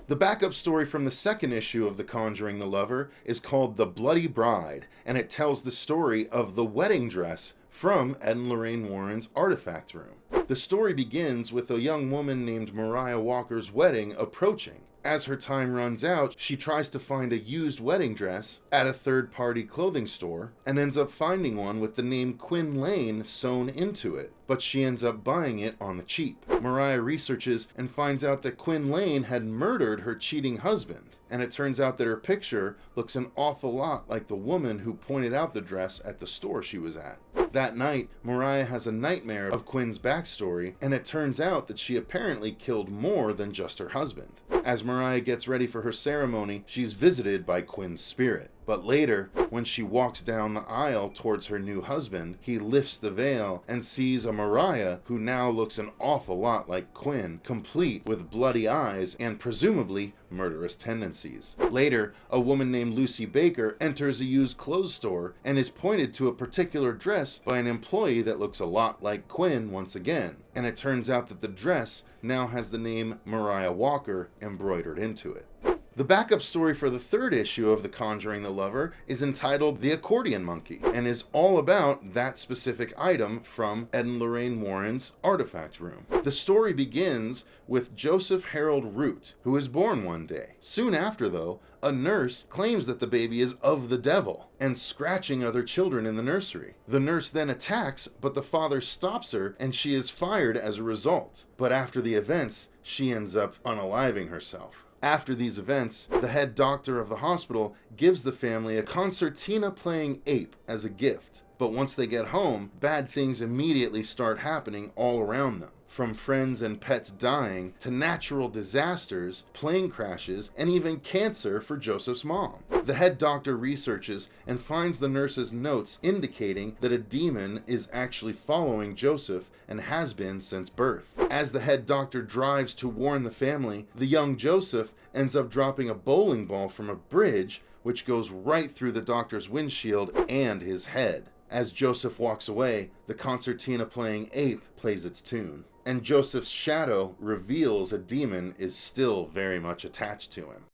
The backup story from the second issue of The Conjuring the Lover is called The Bloody Bride, and it tells the story of the wedding dress from Ed and Lorraine Warren's artifact room. The story begins with a young woman named Mariah Walker's wedding approaching. As her time runs out, she tries to find a used wedding dress at a third-party clothing store and ends up finding one with the name Quinn Lane sewn into it, but she ends up buying it on the cheap. Mariah researches and finds out that Quinn Lane had murdered her cheating husband, and it turns out that her picture looks an awful lot like the woman who pointed out the dress at the store she was at. That night, Mariah has a nightmare of Quinn's backstory, and it turns out that she apparently killed more than just her husband. As Mariah gets ready for her ceremony, she's visited by Quinn's spirit. But later, when she walks down the aisle towards her new husband, he lifts the veil and sees a Mariah who now looks an awful lot like Quinn, complete with bloody eyes and presumably murderous tendencies. Later, a woman named Lucy Baker enters a used clothes store and is pointed to a particular dress by an employee that looks a lot like Quinn once again. And it turns out that the dress now has the name Mariah Walker embroidered into it. The backup story for the third issue of The Conjuring the Lover is entitled The Accordion Monkey and is all about that specific item from Ed and Lorraine Warren's artifact room. The story begins with Joseph Harold Root, who is born one day. Soon after, though, a nurse claims that the baby is of the devil and scratching other children in the nursery. The nurse then attacks, but the father stops her and she is fired as a result. But after the events, she ends up unaliving herself. After these events, the head doctor of the hospital gives the family a concertina playing ape as a gift. But once they get home, bad things immediately start happening all around them. From friends and pets dying to natural disasters, plane crashes, and even cancer for Joseph's mom. The head doctor researches and finds the nurse's notes indicating that a demon is actually following Joseph and has been since birth. As the head doctor drives to warn the family, the young Joseph ends up dropping a bowling ball from a bridge, which goes right through the doctor's windshield and his head. As Joseph walks away, the concertina playing ape plays its tune, and Joseph's shadow reveals a demon is still very much attached to him.